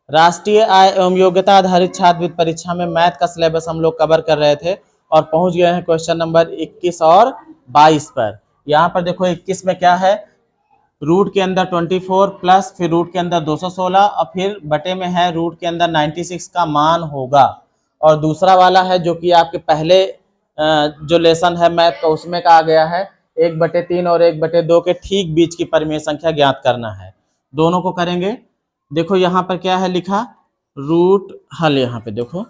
राष्ट्रीय आय एवं योग्यता आधारित छात्रवृत्ति परीक्षा में मैथ का सिलेबस हम लोग कवर कर रहे थे और पहुंच गए हैं क्वेश्चन नंबर 21 और 22 पर। यहाँ पर देखो 21 में क्या है, रूट के अंदर 24 प्लस फिर रूट के अंदर 216 और फिर बटे में है रूट के अंदर 96 का मान होगा। और दूसरा वाला है जो कि आपके पहले जो लेसन है मैथ का उसमें कहा गया है 1/3 और 1/2 के ठीक बीच की परिमेय संख्या ज्ञात करना है। दोनों को करेंगे। देखो यहाँ पर क्या है लिखा, रूट हल, यहाँ पे देखो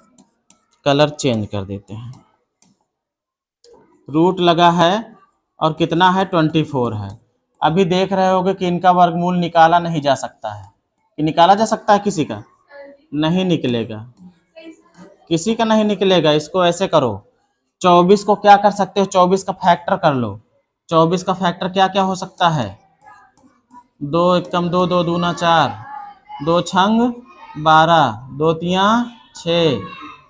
कलर चेंज कर देते हैं, रूट लगा है और कितना है 24 है। अभी देख रहे होगे कि इनका वर्गमूल निकाला नहीं जा सकता है, कि निकाला जा सकता है, किसी का नहीं निकलेगा, किसी का नहीं निकलेगा। इसको ऐसे करो, 24 को क्या कर सकते हो, 24 का फैक्टर कर लो। 24 का फैक्टर क्या क्या हो सकता है, 2 एकम 2, 2 दूना 4, 2 छंग 12, 2 तिया 6,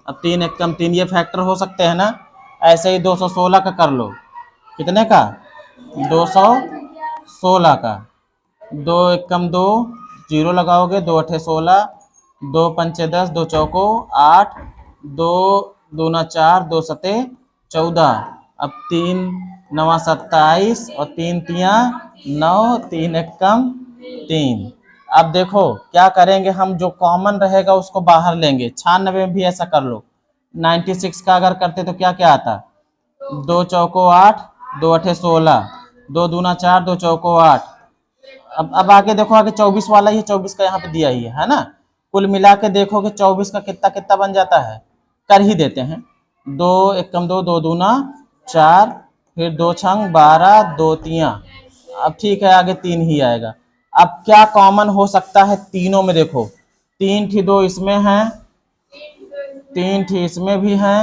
अब 3 एकम 3, ये फैक्टर हो सकते हैं ना। ऐसे ही 216 का कर लो, कितने का, 216 का, 2 एकम 2, 0 लगाओगे, 2 अठे 16, 2 पंचे 10, 2 चौको 8, 2 दूना 4, 2 सते 14, अब 3 नवा 27 और 3 तिया 9, 3 एकम 3। अब देखो क्या करेंगे हम, जो कॉमन रहेगा उसको बाहर लेंगे। 96 में भी ऐसा कर लो। 96 का अगर करते तो क्या क्या आता, 2 चौको 8, 2 अठे 16, 2 दूना 4, 2 चौको 8। अब आगे देखो, आगे 24 वाला ही, 24 का यहाँ पे दिया ही है ना। कुल मिला के देखो कि 24 का कितना कितना बन जाता है, कर ही देते हैं। 2 एकम 2, 2 दूना 4, फिर 2 छंग 12, 2 तिया, अब ठीक है आगे 3 ही आएगा। अब क्या कॉमन हो सकता है तीनों में, देखो 3 थी 2 इसमें है, 3 थी इसमें भी है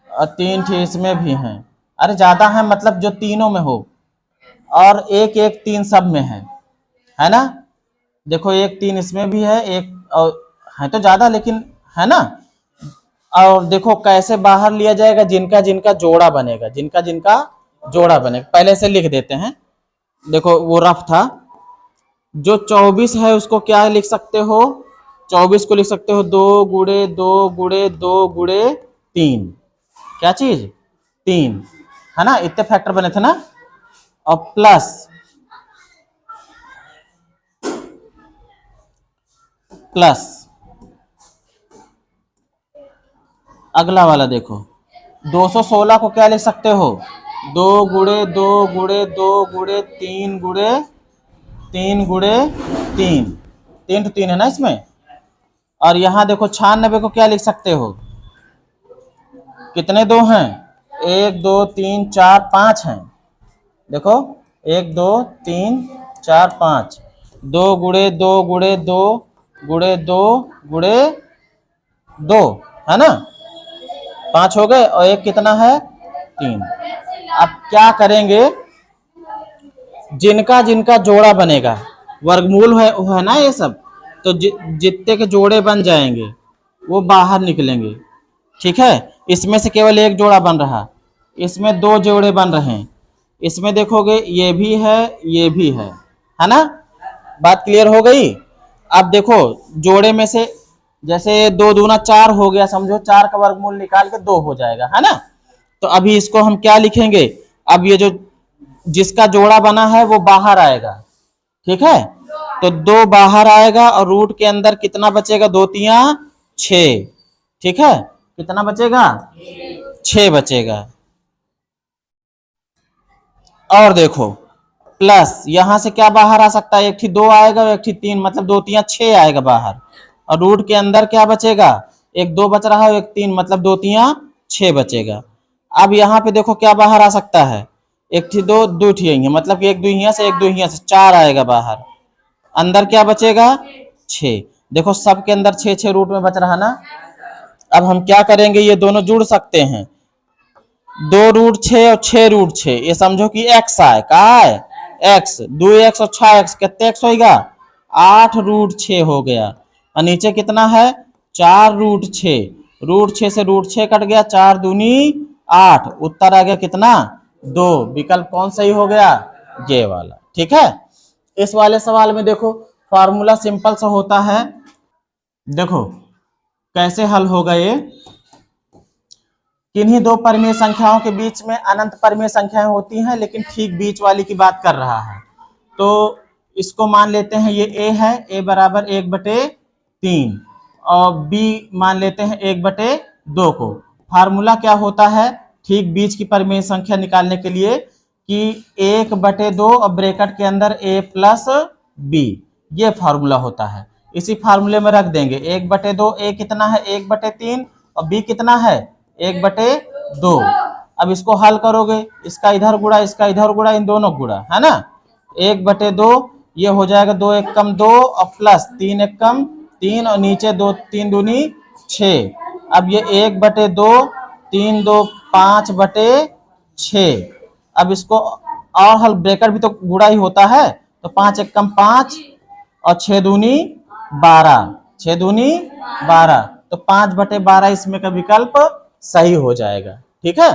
और 3 थी इसमें भी है। अरे ज्यादा है मतलब जो तीनों में हो, और 1 1 3 सब में है ना। देखो 1 3 इसमें भी है, एक और है तो ज्यादा लेकिन है ना। और देखो कैसे बाहर लिया जाएगा, जिनका जिनका जोड़ा बनेगा, जिनका जिनका जोड़ा बनेगा। पहले से लिख देते हैं, देखो वो रफ था। जो 24 है उसको क्या लिख सकते हो, 24 को लिख सकते हो 2 गुणे 2 गुणे 2 गुणे 3, क्या चीज 3, है ना। इतने फैक्टर बने थे ना। और प्लस अगला वाला देखो 216 को क्या लिख सकते हो, 2 गुणे 2 गुणे 2 गुणे 3 गुणे 3 गुणे 3, 3 तो 3 है ना इसमें। और यहाँ देखो 96 को क्या लिख सकते हो, कितने 2 हैं, 1 2 3 4 5 हैं। देखो 1 2 3 4 5, 2 गुणे 2 गुणे 2 गुणे 2 गुणे 2, है ना, 5 हो गए और एक कितना है 3। अब क्या करेंगे, जिनका जिनका जोड़ा बनेगा, वर्गमूल है ना ये सब, तो जितने के जोड़े बन जाएंगे वो बाहर निकलेंगे। ठीक है, इसमें से केवल एक जोड़ा बन रहा, इसमें 2 जोड़े बन रहे हैं। इसमें देखोगे ये भी है, ये भी है ना। बात क्लियर हो गई। अब देखो जोड़े में से जैसे 2 दूना 4 हो गया, समझो 4 का वर्गमूल निकाल के 2 हो जाएगा, है ना। तो अभी इसको हम क्या लिखेंगे, अब ये जो जिसका जोड़ा बना है वो बाहर आएगा। ठीक है, तो 2 बाहर आएगा और रूट के अंदर कितना बचेगा, 2 तिया 6। ठीक है, कितना बचेगा, 6 बचेगा। और देखो प्लस यहां से क्या बाहर आ सकता है, एक थी 2 आएगा, एक थी 3, मतलब 2 तिया 6 आएगा बाहर। और रूट के अंदर क्या बचेगा, एक 2 बच रहा है, एक 3, मतलब 2 तिया 6 बचेगा। अब यहाँ पे देखो क्या बाहर आ सकता है, एक थी 2, 2 थी है, मतलब कि एक 2 यहाँ से एक 2 यहाँ से 4 आएगा बाहर। अंदर क्या बचेगा 6। देखो सबके अंदर 6 6 रूट में बच रहा ना। अब हम क्या करेंगे, ये दोनों जुड़ सकते हैं, 2 रूट 6 और 6 रूट 6, ये समझो कि x आए, कहा है x, 2x और 6x, कितने x होगा, 8 रूट 6 हो गया। और नीचे कितना है 4 रूट 6, रूट 6 से रूट 6 कट गया, 4 दूनी 8, उत्तर आ गया कितना 2। विकल्प कौन सही हो गया, ये वाला। ठीक है, इस वाले सवाल में देखो फॉर्मूला सिंपल सा होता है, देखो कैसे हल होगा ये। किन्हीं दो परिमेय संख्याओं के बीच में अनंत परिमेय संख्याएं होती हैं, लेकिन ठीक बीच वाली की बात कर रहा है। तो इसको मान लेते हैं ये a है, a बराबर 1/3 और b मान लेते हैं 1/2 को। फार्मूला क्या होता है ठीक बीच की परिमेय संख्या निकालने के लिए कि 1/2 और ब्रैकेट के अंदर a प्लस b, ये फार्मूला होता है। इसी फार्मूले में रख देंगे 1/2, a कितना है 1/3 और b कितना है 1/2। अब इसको हल करोगे, इसका इधर गुणा इसका इधर गुणा, इन दोनों गुणा, है ना। 1/2 ये हो जाएगा 2 एकम 2 और प्लस 3 एकम 3 और नीचे 2 3 दूनी 6। अब ये 1/2 3 2 5/6। अब इसको और हल, ब्रैकेट भी तो गुणा ही होता है, तो 5 एकम 5 और 6 दूनी 12, 6 दूनी 12, तो 5/12 इसमें का विकल्प सही हो जाएगा। ठीक है।